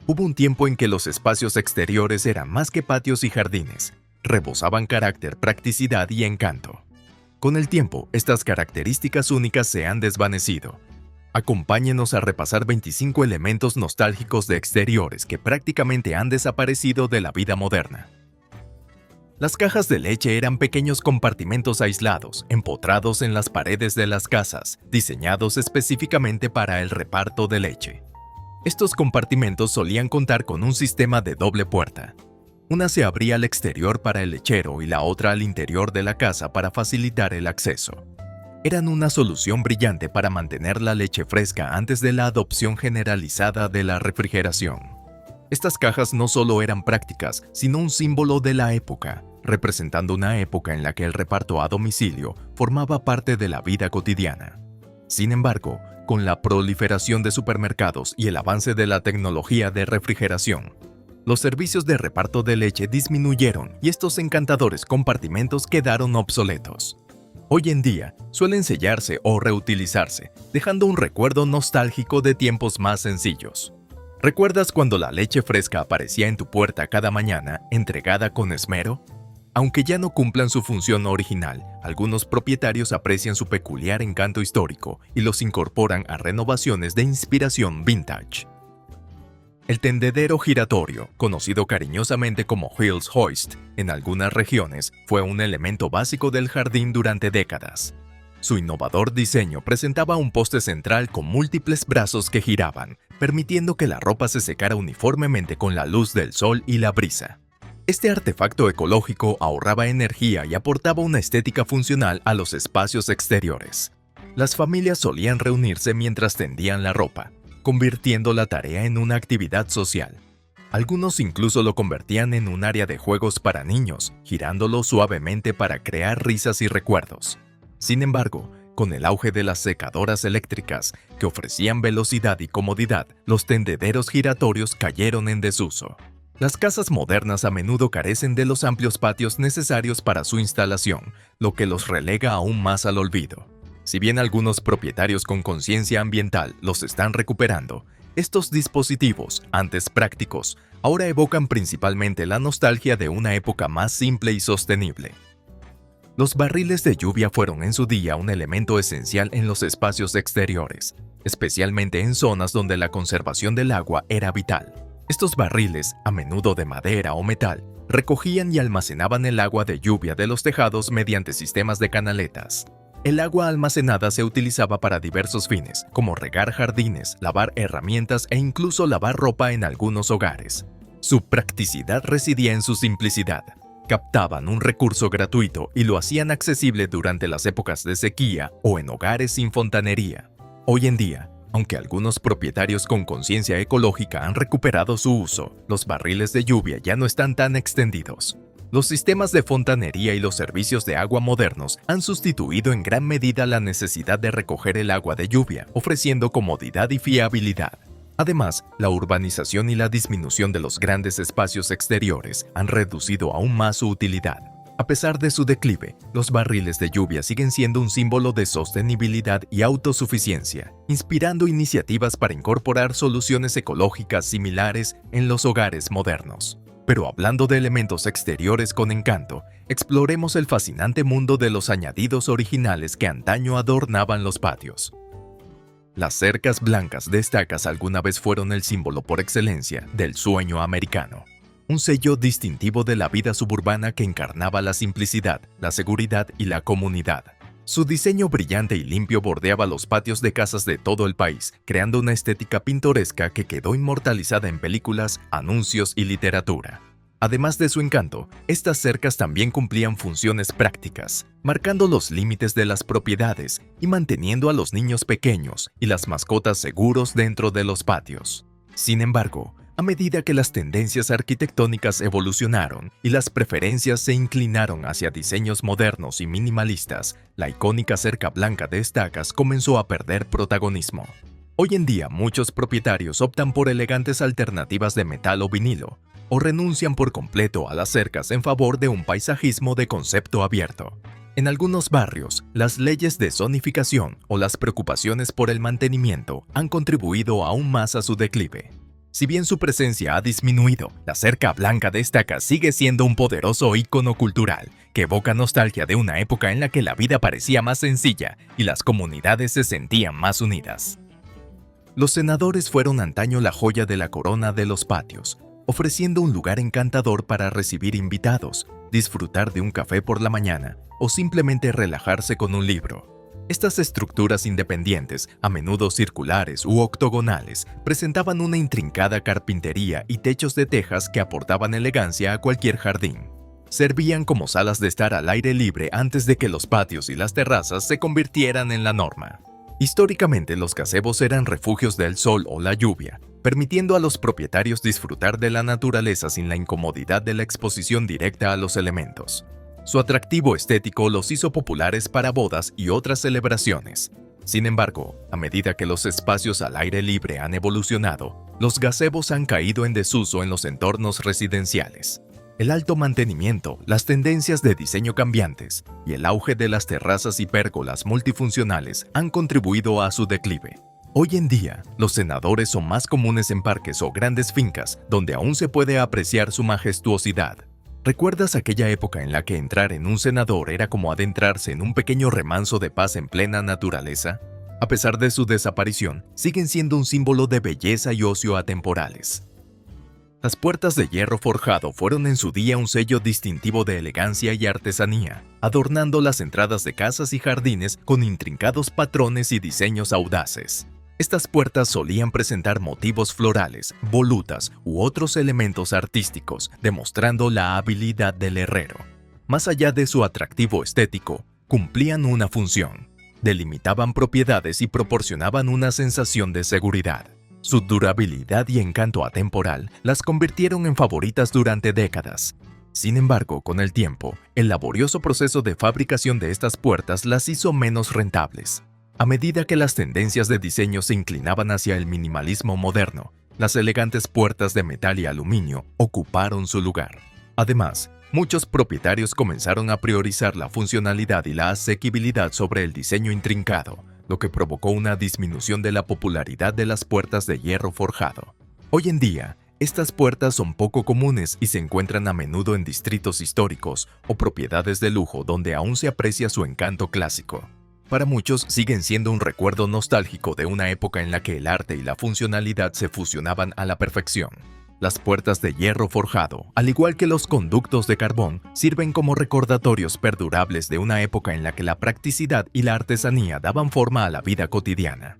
Hubo un tiempo en que los espacios exteriores eran más que patios y jardines, rebosaban carácter, practicidad y encanto. Con el tiempo, estas características únicas se han desvanecido. Acompáñenos a repasar 25 elementos nostálgicos de exteriores que prácticamente han desaparecido de la vida moderna. Las cajas de leche eran pequeños compartimentos aislados, empotrados en las paredes de las casas, diseñados específicamente para el reparto de leche. Estos compartimentos solían contar con un sistema de doble puerta. Una se abría al exterior para el lechero y la otra al interior de la casa para facilitar el acceso. Eran una solución brillante para mantener la leche fresca antes de la adopción generalizada de la refrigeración. Estas cajas no solo eran prácticas, sino un símbolo de la época, representando una época en la que el reparto a domicilio formaba parte de la vida cotidiana. Sin embargo, con la proliferación de supermercados y el avance de la tecnología de refrigeración, los servicios de reparto de leche disminuyeron y estos encantadores compartimentos quedaron obsoletos. Hoy en día, suelen sellarse o reutilizarse, dejando un recuerdo nostálgico de tiempos más sencillos. ¿Recuerdas cuando la leche fresca aparecía en tu puerta cada mañana, entregada con esmero? Aunque ya no cumplan su función original, algunos propietarios aprecian su peculiar encanto histórico y los incorporan a renovaciones de inspiración vintage. El tendedero giratorio, conocido cariñosamente como Hills Hoist, en algunas regiones, fue un elemento básico del jardín durante décadas. Su innovador diseño presentaba un poste central con múltiples brazos que giraban, permitiendo que la ropa se secara uniformemente con la luz del sol y la brisa. Este artefacto ecológico ahorraba energía y aportaba una estética funcional a los espacios exteriores. Las familias solían reunirse mientras tendían la ropa, convirtiendo la tarea en una actividad social. Algunos incluso lo convertían en un área de juegos para niños, girándolo suavemente para crear risas y recuerdos. Sin embargo, con el auge de las secadoras eléctricas, que ofrecían velocidad y comodidad, los tendederos giratorios cayeron en desuso. Las casas modernas a menudo carecen de los amplios patios necesarios para su instalación, lo que los relega aún más al olvido. Si bien algunos propietarios con conciencia ambiental los están recuperando, estos dispositivos, antes prácticos, ahora evocan principalmente la nostalgia de una época más simple y sostenible. Los barriles de lluvia fueron en su día un elemento esencial en los espacios exteriores, especialmente en zonas donde la conservación del agua era vital. Estos barriles, a menudo de madera o metal, recogían y almacenaban el agua de lluvia de los tejados mediante sistemas de canaletas. El agua almacenada se utilizaba para diversos fines, como regar jardines, lavar herramientas e incluso lavar ropa en algunos hogares. Su practicidad residía en su simplicidad. Captaban un recurso gratuito y lo hacían accesible durante las épocas de sequía o en hogares sin fontanería. Hoy en día, aunque algunos propietarios con conciencia ecológica han recuperado su uso, los barriles de lluvia ya no están tan extendidos. Los sistemas de fontanería y los servicios de agua modernos han sustituido en gran medida la necesidad de recoger el agua de lluvia, ofreciendo comodidad y fiabilidad. Además, la urbanización y la disminución de los grandes espacios exteriores han reducido aún más su utilidad. A pesar de su declive, los barriles de lluvia siguen siendo un símbolo de sostenibilidad y autosuficiencia, inspirando iniciativas para incorporar soluciones ecológicas similares en los hogares modernos. Pero hablando de elementos exteriores con encanto, exploremos el fascinante mundo de los añadidos originales que antaño adornaban los patios. Las cercas blancas de estacas alguna vez fueron el símbolo por excelencia del sueño americano. Un sello distintivo de la vida suburbana que encarnaba la simplicidad, la seguridad y la comunidad. Su diseño brillante y limpio bordeaba los patios de casas de todo el país, creando una estética pintoresca que quedó inmortalizada en películas, anuncios y literatura. Además de su encanto, estas cercas también cumplían funciones prácticas, marcando los límites de las propiedades y manteniendo a los niños pequeños y las mascotas seguros dentro de los patios. Sin embargo, a medida que las tendencias arquitectónicas evolucionaron y las preferencias se inclinaron hacia diseños modernos y minimalistas, la icónica cerca blanca de estacas comenzó a perder protagonismo. Hoy en día, muchos propietarios optan por elegantes alternativas de metal o vinilo, o renuncian por completo a las cercas en favor de un paisajismo de concepto abierto. En algunos barrios, las leyes de zonificación o las preocupaciones por el mantenimiento han contribuido aún más a su declive. Si bien su presencia ha disminuido, la cerca blanca de estaca sigue siendo un poderoso ícono cultural que evoca nostalgia de una época en la que la vida parecía más sencilla y las comunidades se sentían más unidas. Los cenadores fueron antaño la joya de la corona de los patios, ofreciendo un lugar encantador para recibir invitados, disfrutar de un café por la mañana o simplemente relajarse con un libro. Estas estructuras independientes, a menudo circulares u octogonales, presentaban una intrincada carpintería y techos de tejas que aportaban elegancia a cualquier jardín. Servían como salas de estar al aire libre antes de que los patios y las terrazas se convirtieran en la norma. Históricamente, los gazebos eran refugios del sol o la lluvia, permitiendo a los propietarios disfrutar de la naturaleza sin la incomodidad de la exposición directa a los elementos. Su atractivo estético los hizo populares para bodas y otras celebraciones. Sin embargo, a medida que los espacios al aire libre han evolucionado, los gazebos han caído en desuso en los entornos residenciales. El alto mantenimiento, las tendencias de diseño cambiantes y el auge de las terrazas y pérgolas multifuncionales han contribuido a su declive. Hoy en día, los cenadores son más comunes en parques o grandes fincas donde aún se puede apreciar su majestuosidad. ¿Recuerdas aquella época en la que entrar en un cenador era como adentrarse en un pequeño remanso de paz en plena naturaleza? A pesar de su desaparición, siguen siendo un símbolo de belleza y ocio atemporales. Las puertas de hierro forjado fueron en su día un sello distintivo de elegancia y artesanía, adornando las entradas de casas y jardines con intrincados patrones y diseños audaces. Estas puertas solían presentar motivos florales, volutas u otros elementos artísticos, demostrando la habilidad del herrero. Más allá de su atractivo estético, cumplían una función. Delimitaban propiedades y proporcionaban una sensación de seguridad. Su durabilidad y encanto atemporal las convirtieron en favoritas durante décadas. Sin embargo, con el tiempo, el laborioso proceso de fabricación de estas puertas las hizo menos rentables. A medida que las tendencias de diseño se inclinaban hacia el minimalismo moderno, las elegantes puertas de metal y aluminio ocuparon su lugar. Además, muchos propietarios comenzaron a priorizar la funcionalidad y la asequibilidad sobre el diseño intrincado, lo que provocó una disminución de la popularidad de las puertas de hierro forjado. Hoy en día, estas puertas son poco comunes y se encuentran a menudo en distritos históricos o propiedades de lujo donde aún se aprecia su encanto clásico. Para muchos siguen siendo un recuerdo nostálgico de una época en la que el arte y la funcionalidad se fusionaban a la perfección. Las puertas de hierro forjado, al igual que los conductos de carbón, sirven como recordatorios perdurables de una época en la que la practicidad y la artesanía daban forma a la vida cotidiana.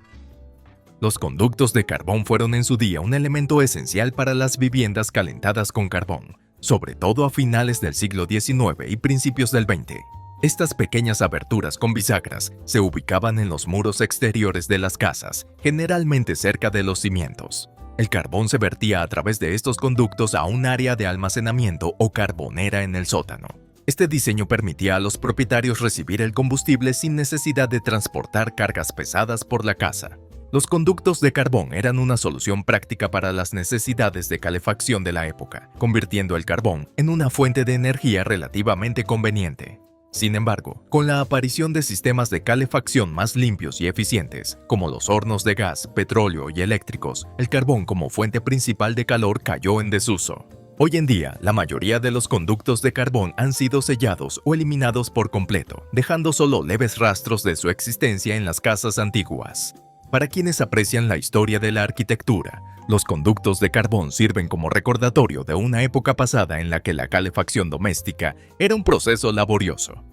Los conductos de carbón fueron en su día un elemento esencial para las viviendas calentadas con carbón, sobre todo a finales del siglo XIX y principios del XX. Estas pequeñas aberturas con bisagras se ubicaban en los muros exteriores de las casas, generalmente cerca de los cimientos. El carbón se vertía a través de estos conductos a un área de almacenamiento o carbonera en el sótano. Este diseño permitía a los propietarios recibir el combustible sin necesidad de transportar cargas pesadas por la casa. Los conductos de carbón eran una solución práctica para las necesidades de calefacción de la época, convirtiendo el carbón en una fuente de energía relativamente conveniente. Sin embargo, con la aparición de sistemas de calefacción más limpios y eficientes, como los hornos de gas, petróleo y eléctricos, el carbón como fuente principal de calor cayó en desuso. Hoy en día, la mayoría de los conductos de carbón han sido sellados o eliminados por completo, dejando solo leves rastros de su existencia en las casas antiguas. Para quienes aprecian la historia de la arquitectura, los conductos de carbón sirven como recordatorio de una época pasada en la que la calefacción doméstica era un proceso laborioso.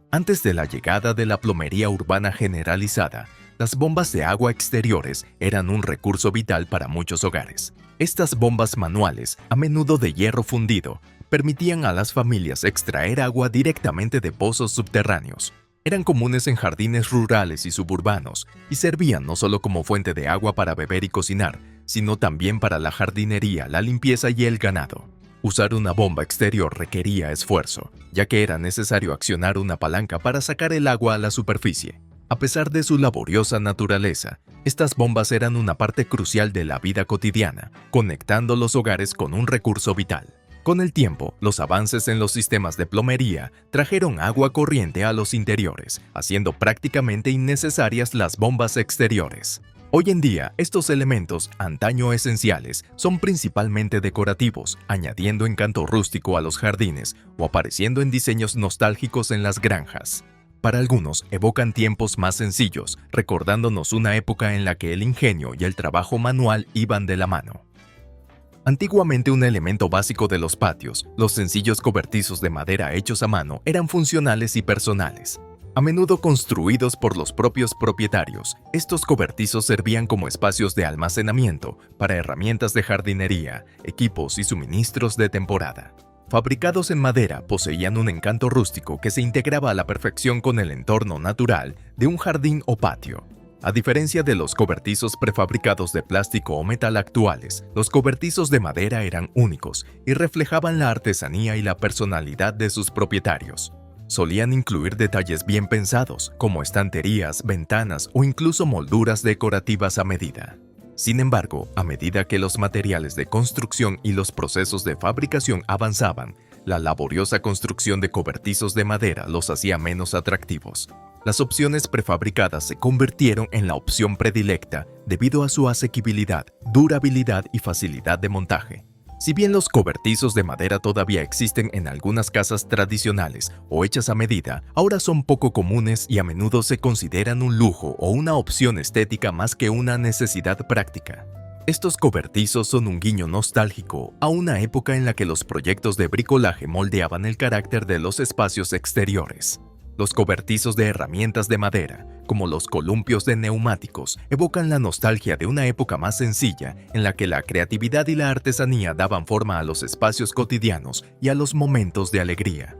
Antes de la llegada de la plomería urbana generalizada, las bombas de agua exteriores eran un recurso vital para muchos hogares. Estas bombas manuales, a menudo de hierro fundido, permitían a las familias extraer agua directamente de pozos subterráneos. Eran comunes en jardines rurales y suburbanos y servían no solo como fuente de agua para beber y cocinar, sino también para la jardinería, la limpieza y el ganado. Usar una bomba exterior requería esfuerzo, ya que era necesario accionar una palanca para sacar el agua a la superficie. A pesar de su laboriosa naturaleza, estas bombas eran una parte crucial de la vida cotidiana, conectando los hogares con un recurso vital. Con el tiempo, los avances en los sistemas de plomería trajeron agua corriente a los interiores, haciendo prácticamente innecesarias las bombas exteriores. Hoy en día, estos elementos, antaño esenciales, son principalmente decorativos, añadiendo encanto rústico a los jardines o apareciendo en diseños nostálgicos en las granjas. Para algunos, evocan tiempos más sencillos, recordándonos una época en la que el ingenio y el trabajo manual iban de la mano. Antiguamente, un elemento básico de los patios, los sencillos cobertizos de madera hechos a mano, eran funcionales y personales. A menudo construidos por los propios propietarios, estos cobertizos servían como espacios de almacenamiento para herramientas de jardinería, equipos y suministros de temporada. Fabricados en madera, poseían un encanto rústico que se integraba a la perfección con el entorno natural de un jardín o patio. A diferencia de los cobertizos prefabricados de plástico o metal actuales, los cobertizos de madera eran únicos y reflejaban la artesanía y la personalidad de sus propietarios. Solían incluir detalles bien pensados, como estanterías, ventanas o incluso molduras decorativas a medida. Sin embargo, a medida que los materiales de construcción y los procesos de fabricación avanzaban, la laboriosa construcción de cobertizos de madera los hacía menos atractivos. Las opciones prefabricadas se convirtieron en la opción predilecta debido a su asequibilidad, durabilidad y facilidad de montaje. Si bien los cobertizos de madera todavía existen en algunas casas tradicionales o hechas a medida, ahora son poco comunes y a menudo se consideran un lujo o una opción estética más que una necesidad práctica. Estos cobertizos son un guiño nostálgico a una época en la que los proyectos de bricolaje moldeaban el carácter de los espacios exteriores. Los cobertizos de herramientas de madera, como los columpios de neumáticos, evocan la nostalgia de una época más sencilla en la que la creatividad y la artesanía daban forma a los espacios cotidianos y a los momentos de alegría.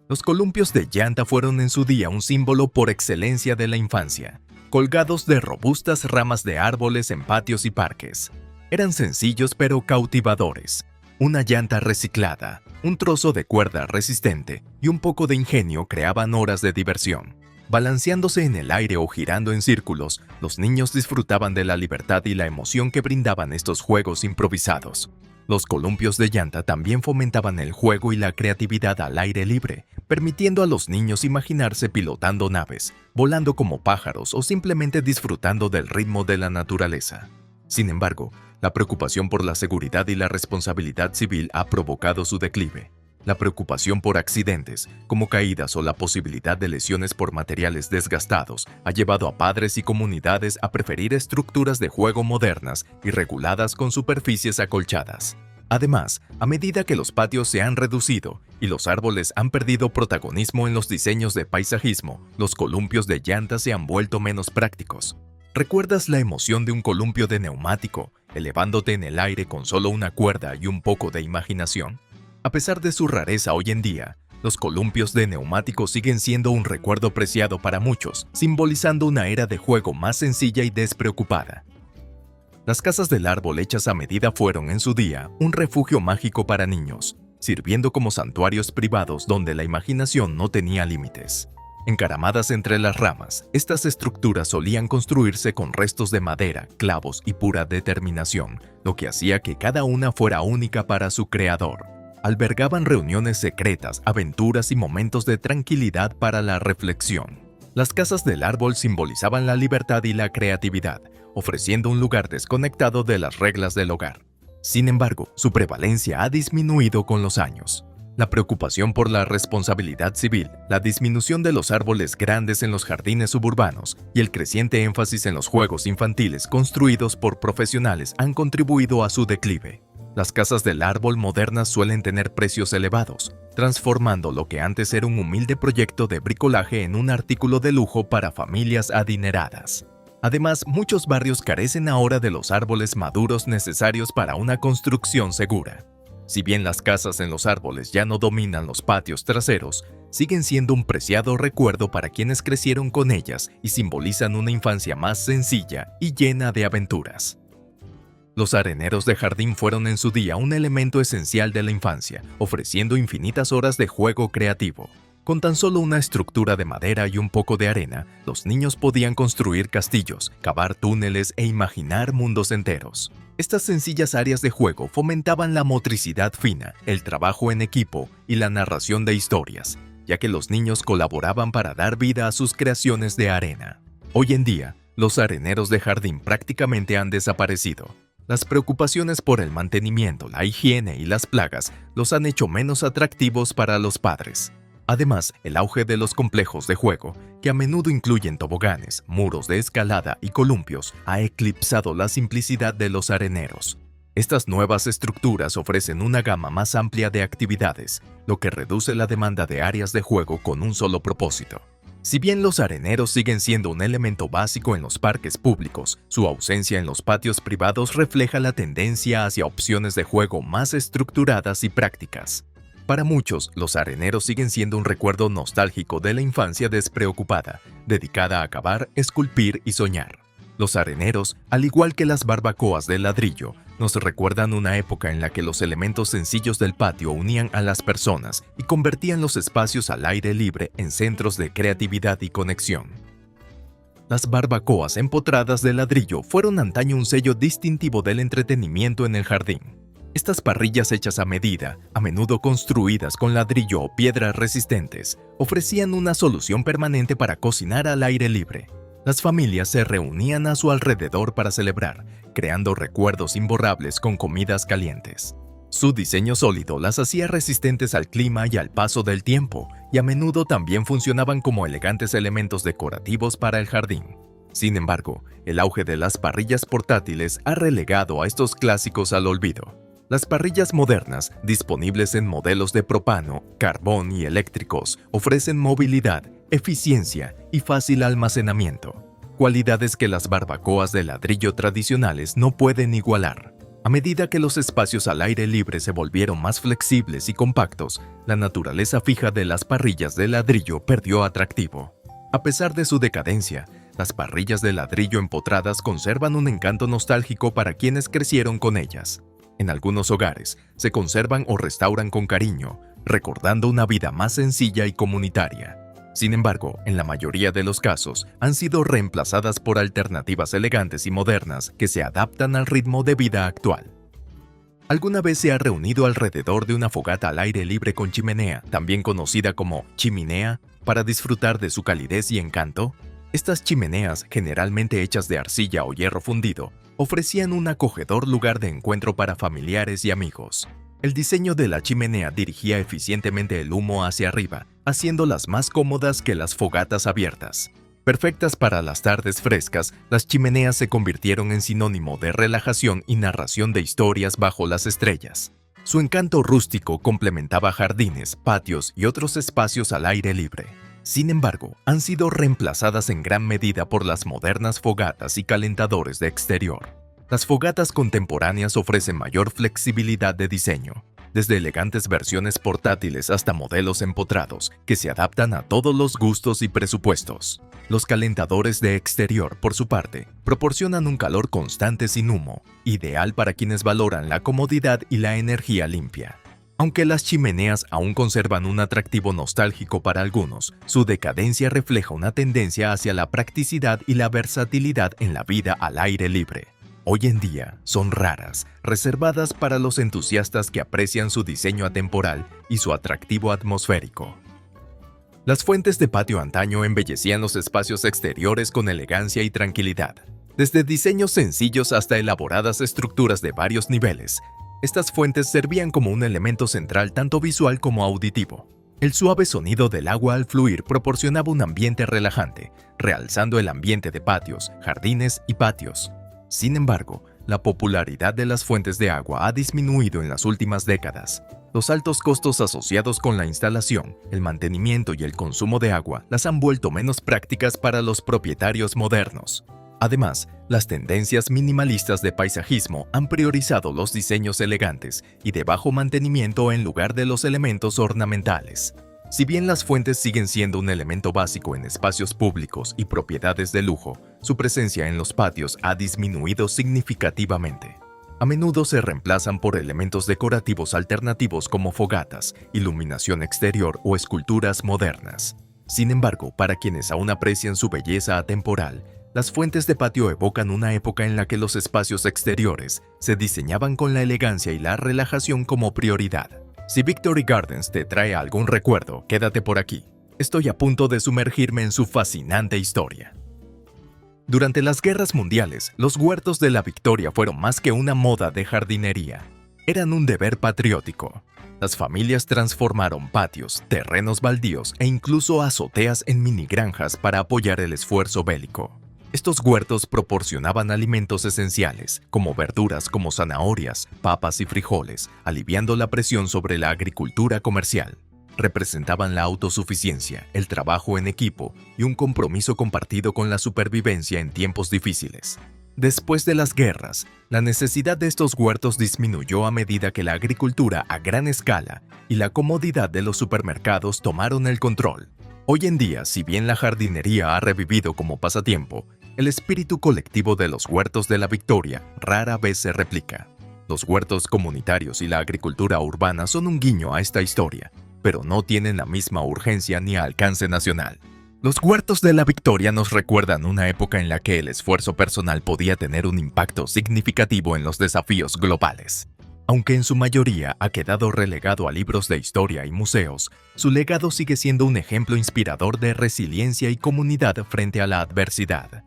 Los columpios de llanta fueron en su día un símbolo por excelencia de la infancia, colgados de robustas ramas de árboles en patios y parques. Eran sencillos pero cautivadores. Una llanta reciclada, un trozo de cuerda resistente y un poco de ingenio creaban horas de diversión. Balanceándose en el aire o girando en círculos, los niños disfrutaban de la libertad y la emoción que brindaban estos juegos improvisados. Los columpios de llanta también fomentaban el juego y la creatividad al aire libre, permitiendo a los niños imaginarse pilotando naves, volando como pájaros o simplemente disfrutando del ritmo de la naturaleza. Sin embargo, la preocupación por la seguridad y la responsabilidad civil ha provocado su declive. La preocupación por accidentes, como caídas o la posibilidad de lesiones por materiales desgastados, ha llevado a padres y comunidades a preferir estructuras de juego modernas y reguladas con superficies acolchadas. Además, a medida que los patios se han reducido y los árboles han perdido protagonismo en los diseños de paisajismo, los columpios de llanta se han vuelto menos prácticos. ¿Recuerdas la emoción de un columpio de neumático, elevándote en el aire con solo una cuerda y un poco de imaginación? A pesar de su rareza hoy en día, los columpios de neumático siguen siendo un recuerdo preciado para muchos, simbolizando una era de juego más sencilla y despreocupada. Las casas del árbol hechas a medida fueron, en su día, un refugio mágico para niños, sirviendo como santuarios privados donde la imaginación no tenía límites. Encaramadas entre las ramas, estas estructuras solían construirse con restos de madera, clavos y pura determinación, lo que hacía que cada una fuera única para su creador. Albergaban reuniones secretas, aventuras y momentos de tranquilidad para la reflexión. Las casas del árbol simbolizaban la libertad y la creatividad, ofreciendo un lugar desconectado de las reglas del hogar. Sin embargo, su prevalencia ha disminuido con los años. La preocupación por la responsabilidad civil, la disminución de los árboles grandes en los jardines suburbanos y el creciente énfasis en los juegos infantiles construidos por profesionales han contribuido a su declive. Las casas del árbol modernas suelen tener precios elevados, transformando lo que antes era un humilde proyecto de bricolaje en un artículo de lujo para familias adineradas. Además, muchos barrios carecen ahora de los árboles maduros necesarios para una construcción segura. Si bien las casas en los árboles ya no dominan los patios traseros, siguen siendo un preciado recuerdo para quienes crecieron con ellas y simbolizan una infancia más sencilla y llena de aventuras. Los areneros de jardín fueron en su día un elemento esencial de la infancia, ofreciendo infinitas horas de juego creativo. Con tan solo una estructura de madera y un poco de arena, los niños podían construir castillos, cavar túneles e imaginar mundos enteros. Estas sencillas áreas de juego fomentaban la motricidad fina, el trabajo en equipo y la narración de historias, ya que los niños colaboraban para dar vida a sus creaciones de arena. Hoy en día, los areneros de jardín prácticamente han desaparecido. Las preocupaciones por el mantenimiento, la higiene y las plagas los han hecho menos atractivos para los padres. Además, el auge de los complejos de juego, que a menudo incluyen toboganes, muros de escalada y columpios, ha eclipsado la simplicidad de los areneros. Estas nuevas estructuras ofrecen una gama más amplia de actividades, lo que reduce la demanda de áreas de juego con un solo propósito. Si bien los areneros siguen siendo un elemento básico en los parques públicos, su ausencia en los patios privados refleja la tendencia hacia opciones de juego más estructuradas y prácticas. Para muchos, los areneros siguen siendo un recuerdo nostálgico de la infancia despreocupada, dedicada a cavar, esculpir y soñar. Los areneros, al igual que las barbacoas de ladrillo, nos recuerdan una época en la que los elementos sencillos del patio unían a las personas y convertían los espacios al aire libre en centros de creatividad y conexión. Las barbacoas empotradas de ladrillo fueron antaño un sello distintivo del entretenimiento en el jardín. Estas parrillas hechas a medida, a menudo construidas con ladrillo o piedras resistentes, ofrecían una solución permanente para cocinar al aire libre. Las familias se reunían a su alrededor para celebrar, creando recuerdos imborrables con comidas calientes. Su diseño sólido las hacía resistentes al clima y al paso del tiempo, y a menudo también funcionaban como elegantes elementos decorativos para el jardín. Sin embargo, el auge de las parrillas portátiles ha relegado a estos clásicos al olvido. Las parrillas modernas, disponibles en modelos de propano, carbón y eléctricos, ofrecen movilidad, eficiencia y fácil almacenamiento, cualidades que las barbacoas de ladrillo tradicionales no pueden igualar. A medida que los espacios al aire libre se volvieron más flexibles y compactos, la naturaleza fija de las parrillas de ladrillo perdió atractivo. A pesar de su decadencia, las parrillas de ladrillo empotradas conservan un encanto nostálgico para quienes crecieron con ellas. En algunos hogares, se conservan o restauran con cariño, recordando una vida más sencilla y comunitaria. Sin embargo, en la mayoría de los casos, han sido reemplazadas por alternativas elegantes y modernas que se adaptan al ritmo de vida actual. ¿Alguna vez se ha reunido alrededor de una fogata al aire libre con chimenea, también conocida como chiminea, para disfrutar de su calidez y encanto? Estas chimeneas, generalmente hechas de arcilla o hierro fundido, ofrecían un acogedor lugar de encuentro para familiares y amigos. El diseño de la chimenea dirigía eficientemente el humo hacia arriba, haciéndolas más cómodas que las fogatas abiertas. Perfectas para las tardes frescas, las chimeneas se convirtieron en sinónimo de relajación y narración de historias bajo las estrellas. Su encanto rústico complementaba jardines, patios y otros espacios al aire libre. Sin embargo, han sido reemplazadas en gran medida por las modernas fogatas y calentadores de exterior. Las fogatas contemporáneas ofrecen mayor flexibilidad de diseño, desde elegantes versiones portátiles hasta modelos empotrados, que se adaptan a todos los gustos y presupuestos. Los calentadores de exterior, por su parte, proporcionan un calor constante sin humo, ideal para quienes valoran la comodidad y la energía limpia. Aunque las chimeneas aún conservan un atractivo nostálgico para algunos, su decadencia refleja una tendencia hacia la practicidad y la versatilidad en la vida al aire libre. Hoy en día son raras, reservadas para los entusiastas que aprecian su diseño atemporal y su atractivo atmosférico. Las fuentes de patio antaño embellecían los espacios exteriores con elegancia y tranquilidad. Desde diseños sencillos hasta elaboradas estructuras de varios niveles, estas fuentes servían como un elemento central tanto visual como auditivo. El suave sonido del agua al fluir proporcionaba un ambiente relajante, realzando el ambiente de patios, jardines y patios. Sin embargo, la popularidad de las fuentes de agua ha disminuido en las últimas décadas. Los altos costos asociados con la instalación, el mantenimiento y el consumo de agua las han vuelto menos prácticas para los propietarios modernos. Además, las tendencias minimalistas de paisajismo han priorizado los diseños elegantes y de bajo mantenimiento en lugar de los elementos ornamentales. Si bien las fuentes siguen siendo un elemento básico en espacios públicos y propiedades de lujo, su presencia en los patios ha disminuido significativamente. A menudo se reemplazan por elementos decorativos alternativos como fogatas, iluminación exterior o esculturas modernas. Sin embargo, para quienes aún aprecian su belleza atemporal, las fuentes de patio evocan una época en la que los espacios exteriores se diseñaban con la elegancia y la relajación como prioridad. Si Victory Gardens te trae algún recuerdo, quédate por aquí. Estoy a punto de sumergirme en su fascinante historia. Durante las guerras mundiales, los huertos de la Victoria fueron más que una moda de jardinería. Eran un deber patriótico. Las familias transformaron patios, terrenos baldíos e incluso azoteas en minigranjas para apoyar el esfuerzo bélico. Estos huertos proporcionaban alimentos esenciales, como verduras como zanahorias, papas y frijoles, aliviando la presión sobre la agricultura comercial. Representaban la autosuficiencia, el trabajo en equipo y un compromiso compartido con la supervivencia en tiempos difíciles. Después de las guerras, la necesidad de estos huertos disminuyó a medida que la agricultura a gran escala y la comodidad de los supermercados tomaron el control. Hoy en día, si bien la jardinería ha revivido como pasatiempo, el espíritu colectivo de los huertos de la Victoria rara vez se replica. Los huertos comunitarios y la agricultura urbana son un guiño a esta historia, pero no tienen la misma urgencia ni alcance nacional. Los huertos de la Victoria nos recuerdan una época en la que el esfuerzo personal podía tener un impacto significativo en los desafíos globales. Aunque en su mayoría ha quedado relegado a libros de historia y museos, su legado sigue siendo un ejemplo inspirador de resiliencia y comunidad frente a la adversidad.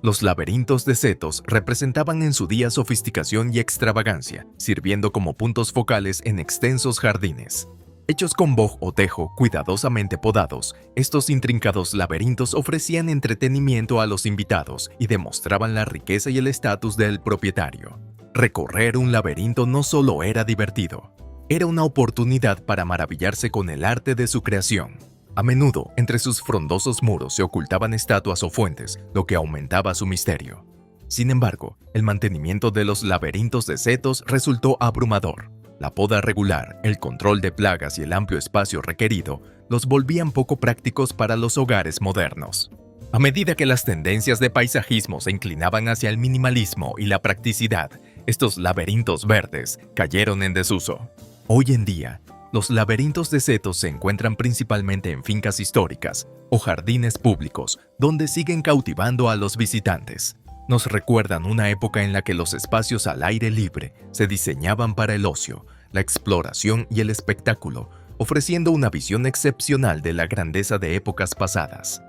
Los laberintos de setos representaban en su día sofisticación y extravagancia, sirviendo como puntos focales en extensos jardines. Hechos con boj o tejo cuidadosamente podados, estos intrincados laberintos ofrecían entretenimiento a los invitados y demostraban la riqueza y el estatus del propietario. Recorrer un laberinto no solo era divertido, era una oportunidad para maravillarse con el arte de su creación. A menudo, entre sus frondosos muros se ocultaban estatuas o fuentes, lo que aumentaba su misterio. Sin embargo, el mantenimiento de los laberintos de setos resultó abrumador. La poda regular, el control de plagas y el amplio espacio requerido los volvían poco prácticos para los hogares modernos. A medida que las tendencias de paisajismo se inclinaban hacia el minimalismo y la practicidad, estos laberintos verdes cayeron en desuso. Hoy en día, los laberintos de setos se encuentran principalmente en fincas históricas o jardines públicos, donde siguen cautivando a los visitantes. Nos recuerdan una época en la que los espacios al aire libre se diseñaban para el ocio, la exploración y el espectáculo, ofreciendo una visión excepcional de la grandeza de épocas pasadas.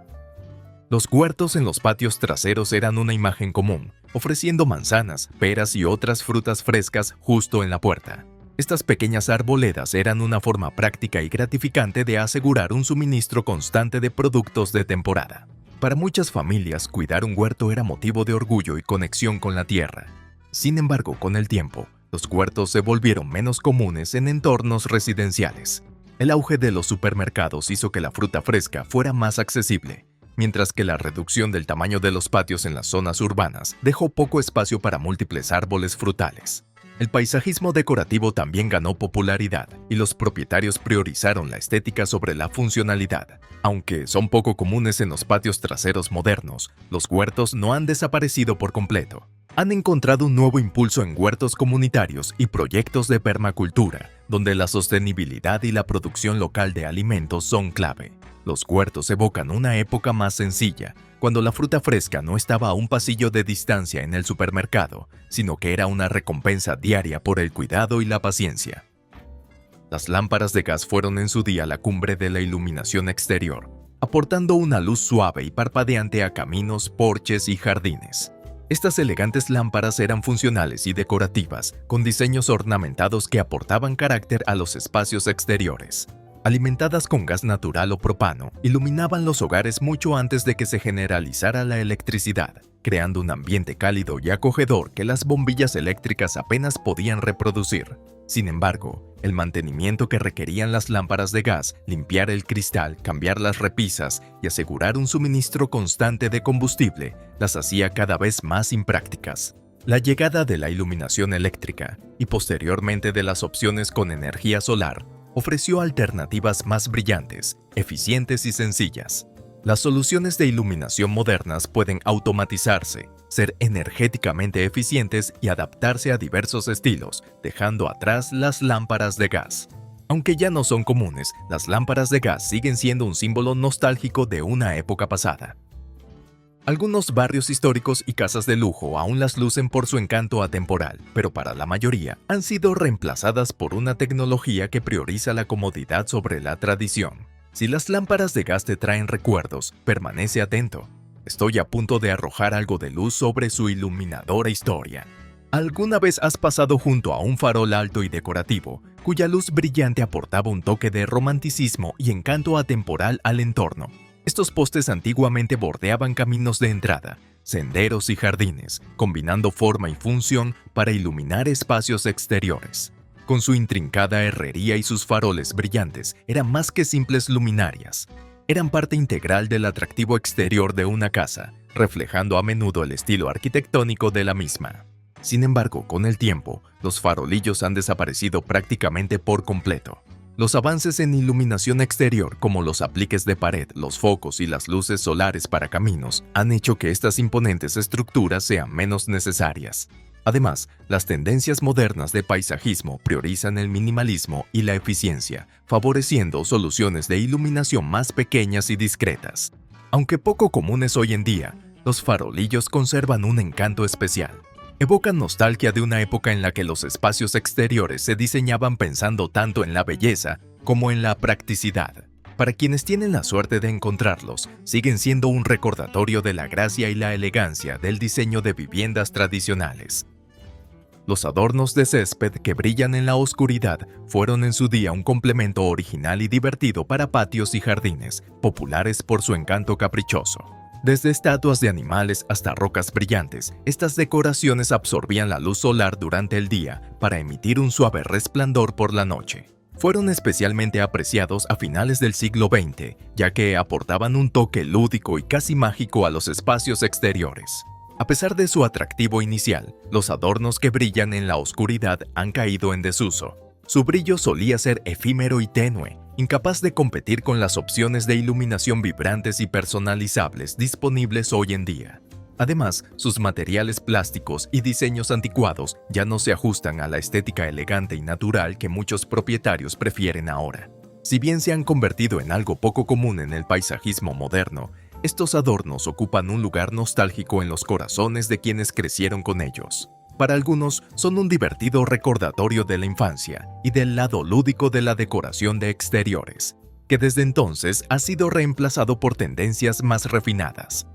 Los huertos en los patios traseros eran una imagen común, ofreciendo manzanas, peras y otras frutas frescas justo en la puerta. Estas pequeñas arboledas eran una forma práctica y gratificante de asegurar un suministro constante de productos de temporada. Para muchas familias, cuidar un huerto era motivo de orgullo y conexión con la tierra. Sin embargo, con el tiempo, los huertos se volvieron menos comunes en entornos residenciales. El auge de los supermercados hizo que la fruta fresca fuera más accesible, mientras que la reducción del tamaño de los patios en las zonas urbanas dejó poco espacio para múltiples árboles frutales. El paisajismo decorativo también ganó popularidad y los propietarios priorizaron la estética sobre la funcionalidad. Aunque son poco comunes en los patios traseros modernos, los huertos no han desaparecido por completo. Han encontrado un nuevo impulso en huertos comunitarios y proyectos de permacultura, donde la sostenibilidad y la producción local de alimentos son clave. Los huertos evocan una época más sencilla, cuando la fruta fresca no estaba a un pasillo de distancia en el supermercado, sino que era una recompensa diaria por el cuidado y la paciencia. Las lámparas de gas fueron en su día la cumbre de la iluminación exterior, aportando una luz suave y parpadeante a caminos, porches y jardines. Estas elegantes lámparas eran funcionales y decorativas, con diseños ornamentados que aportaban carácter a los espacios exteriores. Alimentadas con gas natural o propano, iluminaban los hogares mucho antes de que se generalizara la electricidad, creando un ambiente cálido y acogedor que las bombillas eléctricas apenas podían reproducir. Sin embargo, el mantenimiento que requerían las lámparas de gas, limpiar el cristal, cambiar las repisas y asegurar un suministro constante de combustible, las hacía cada vez más imprácticas. La llegada de la iluminación eléctrica y posteriormente de las opciones con energía solar ofreció alternativas más brillantes, eficientes y sencillas. Las soluciones de iluminación modernas pueden automatizarse, ser energéticamente eficientes y adaptarse a diversos estilos, dejando atrás las lámparas de gas. Aunque ya no son comunes, las lámparas de gas siguen siendo un símbolo nostálgico de una época pasada. Algunos barrios históricos y casas de lujo aún las lucen por su encanto atemporal, pero para la mayoría han sido reemplazadas por una tecnología que prioriza la comodidad sobre la tradición. Si las lámparas de gas te traen recuerdos, permanece atento. estoy a punto de arrojar algo de luz sobre su iluminadora historia. ¿Alguna vez has pasado junto a un farol alto y decorativo, cuya luz brillante aportaba un toque de romanticismo y encanto atemporal al entorno? Estos postes antiguamente bordeaban caminos de entrada, senderos y jardines, combinando forma y función para iluminar espacios exteriores. Con su intrincada herrería y sus faroles brillantes, eran más que simples luminarias. Eran parte integral del atractivo exterior de una casa, reflejando a menudo el estilo arquitectónico de la misma. Sin embargo, con el tiempo, los farolillos han desaparecido prácticamente por completo. Los avances en iluminación exterior, como los apliques de pared, los focos y las luces solares para caminos, han hecho que estas imponentes estructuras sean menos necesarias. Además, las tendencias modernas de paisajismo priorizan el minimalismo y la eficiencia, favoreciendo soluciones de iluminación más pequeñas y discretas. Aunque poco comunes hoy en día, los farolillos conservan un encanto especial. Evocan nostalgia de una época en la que los espacios exteriores se diseñaban pensando tanto en la belleza como en la practicidad. Para quienes tienen la suerte de encontrarlos, siguen siendo un recordatorio de la gracia y la elegancia del diseño de viviendas tradicionales. Los adornos de césped que brillan en la oscuridad fueron en su día un complemento original y divertido para patios y jardines, populares por su encanto caprichoso. Desde estatuas de animales hasta rocas brillantes, estas decoraciones absorbían la luz solar durante el día para emitir un suave resplandor por la noche. Fueron especialmente apreciados a finales del siglo XX, ya que aportaban un toque lúdico y casi mágico a los espacios exteriores. A pesar de su atractivo inicial, los adornos que brillan en la oscuridad han caído en desuso. Su brillo solía ser efímero y tenue, incapaz de competir con las opciones de iluminación vibrantes y personalizables disponibles hoy en día. Además, sus materiales plásticos y diseños anticuados ya no se ajustan a la estética elegante y natural que muchos propietarios prefieren ahora. Si bien se han convertido en algo poco común en el paisajismo moderno, estos adornos ocupan un lugar nostálgico en los corazones de quienes crecieron con ellos. Para algunos, son un divertido recordatorio de la infancia y del lado lúdico de la decoración de exteriores, que desde entonces ha sido reemplazado por tendencias más refinadas.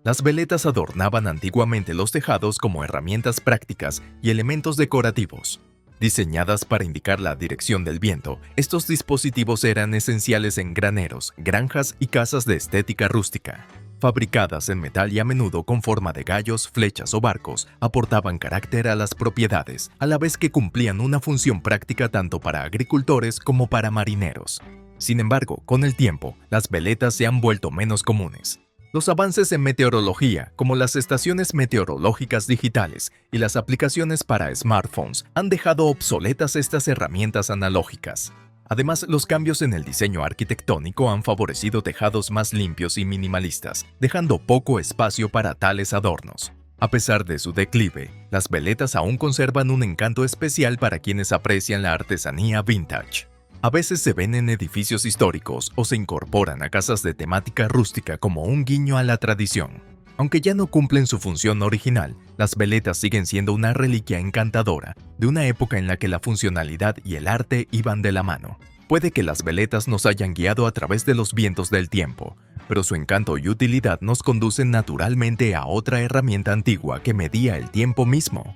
Las veletas adornaban antiguamente los tejados como herramientas prácticas y elementos decorativos. Diseñadas para indicar la dirección del viento, estos dispositivos eran esenciales en graneros, granjas y casas de estética rústica. Fabricadas en metal y a menudo con forma de gallos, flechas o barcos, aportaban carácter a las propiedades, a la vez que cumplían una función práctica tanto para agricultores como para marineros. Sin embargo, con el tiempo, las veletas se han vuelto menos comunes. Los avances en meteorología, como las estaciones meteorológicas digitales y las aplicaciones para smartphones, han dejado obsoletas estas herramientas analógicas. Además, los cambios en el diseño arquitectónico han favorecido tejados más limpios y minimalistas, dejando poco espacio para tales adornos. A pesar de su declive, las veletas aún conservan un encanto especial para quienes aprecian la artesanía vintage. A veces se ven en edificios históricos o se incorporan a casas de temática rústica como un guiño a la tradición. Aunque ya no cumplen su función original, las veletas siguen siendo una reliquia encantadora de una época en la que la funcionalidad y el arte iban de la mano. Puede que las veletas nos hayan guiado a través de los vientos del tiempo, pero su encanto y utilidad nos conducen naturalmente a otra herramienta antigua que medía el tiempo mismo: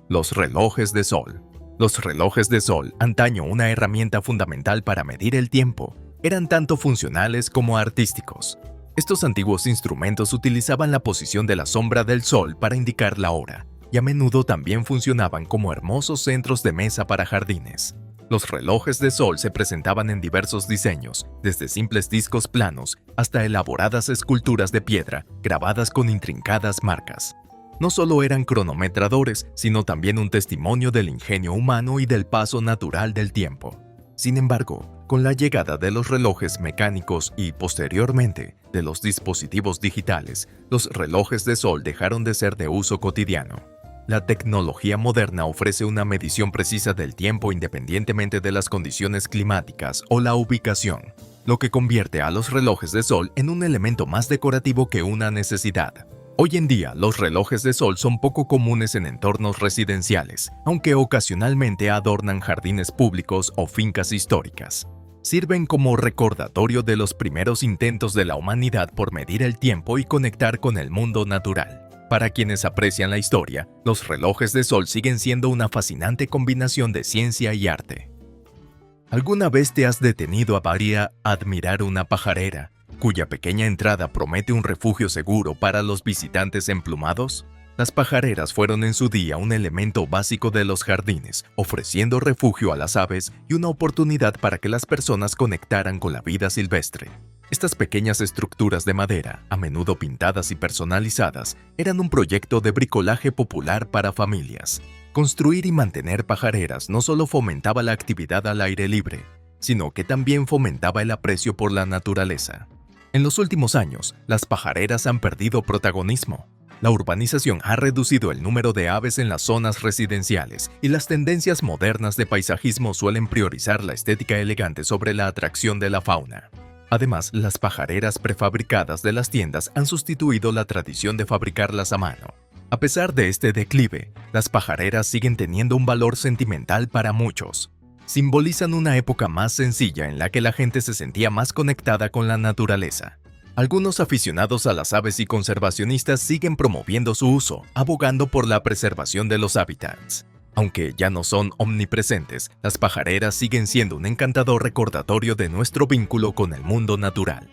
los relojes de sol. Los relojes de sol, antaño una herramienta fundamental para medir el tiempo, eran tanto funcionales como artísticos. Estos antiguos instrumentos utilizaban la posición de la sombra del sol para indicar la hora, y a menudo también funcionaban como hermosos centros de mesa para jardines. Los relojes de sol se presentaban en diversos diseños, desde simples discos planos hasta elaboradas esculturas de piedra grabadas con intrincadas marcas. No solo eran cronometradores, sino también un testimonio del ingenio humano y del paso natural del tiempo. Sin embargo, con la llegada de los relojes mecánicos y, posteriormente, de los dispositivos digitales, los relojes de sol dejaron de ser de uso cotidiano. La tecnología moderna ofrece una medición precisa del tiempo independientemente de las condiciones climáticas o la ubicación, lo que convierte a los relojes de sol en un elemento más decorativo que una necesidad. Hoy en día, los relojes de sol son poco comunes en entornos residenciales, aunque ocasionalmente adornan jardines públicos o fincas históricas. Sirven como recordatorio de los primeros intentos de la humanidad por medir el tiempo y conectar con el mundo natural. Para quienes aprecian la historia, los relojes de sol siguen siendo una fascinante combinación de ciencia y arte. ¿Alguna vez te has detenido a admirar una pajarera, cuya pequeña entrada promete un refugio seguro para los visitantes emplumados? Las pajareras fueron en su día un elemento básico de los jardines, ofreciendo refugio a las aves y una oportunidad para que las personas conectaran con la vida silvestre. Estas pequeñas estructuras de madera, a menudo pintadas y personalizadas, eran un proyecto de bricolaje popular para familias. Construir y mantener pajareras no solo fomentaba la actividad al aire libre, sino que también fomentaba el aprecio por la naturaleza. En los últimos años, las pajareras han perdido protagonismo. La urbanización ha reducido el número de aves en las zonas residenciales y las tendencias modernas de paisajismo suelen priorizar la estética elegante sobre la atracción de la fauna. Además, las pajareras prefabricadas de las tiendas han sustituido la tradición de fabricarlas a mano. A pesar de este declive, las pajareras siguen teniendo un valor sentimental para muchos. Simbolizan una época más sencilla en la que la gente se sentía más conectada con la naturaleza. Algunos aficionados a las aves y conservacionistas siguen promoviendo su uso, abogando por la preservación de los hábitats. Aunque ya no son omnipresentes, las pajareras siguen siendo un encantador recordatorio de nuestro vínculo con el mundo natural.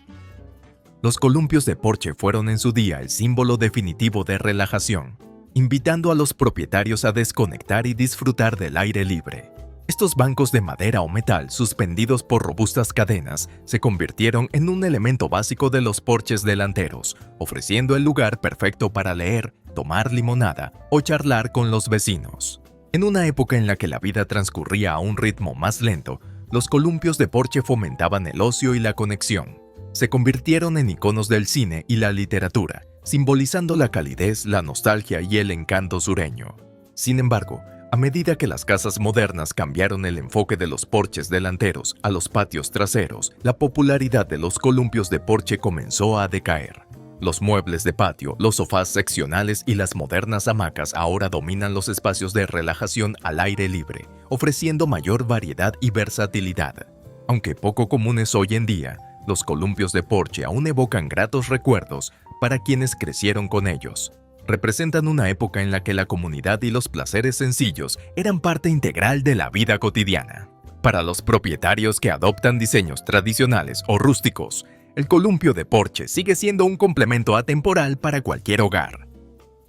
Los columpios de Porche fueron en su día el símbolo definitivo de relajación, invitando a los propietarios a desconectar y disfrutar del aire libre. Estos bancos de madera o metal, suspendidos por robustas cadenas, se convirtieron en un elemento básico de los porches delanteros, ofreciendo el lugar perfecto para leer, tomar limonada o charlar con los vecinos. En una época en la que la vida transcurría a un ritmo más lento, los columpios de Porche fomentaban el ocio y la conexión. Se convirtieron en iconos del cine y la literatura, simbolizando la calidez, la nostalgia y el encanto sureño. Sin embargo, a medida que las casas modernas cambiaron el enfoque de los porches delanteros a los patios traseros, la popularidad de los columpios de porche comenzó a decaer. Los muebles de patio, los sofás seccionales y las modernas hamacas ahora dominan los espacios de relajación al aire libre, ofreciendo mayor variedad y versatilidad. Aunque poco comunes hoy en día, los columpios de porche aún evocan gratos recuerdos para quienes crecieron con ellos. Representan una época en la que la comunidad y los placeres sencillos eran parte integral de la vida cotidiana. Para los propietarios que adoptan diseños tradicionales o rústicos, el columpio de porche sigue siendo un complemento atemporal para cualquier hogar.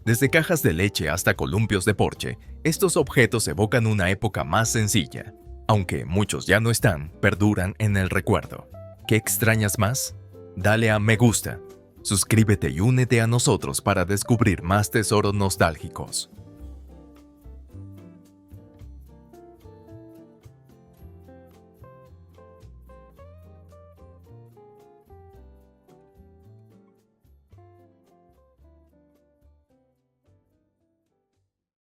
Desde cajas de leche hasta columpios de porche, estos objetos evocan una época más sencilla. Aunque muchos ya no están, perduran en el recuerdo. ¿Qué extrañas más? Dale a me gusta. Suscríbete y únete a nosotros para descubrir más tesoros nostálgicos.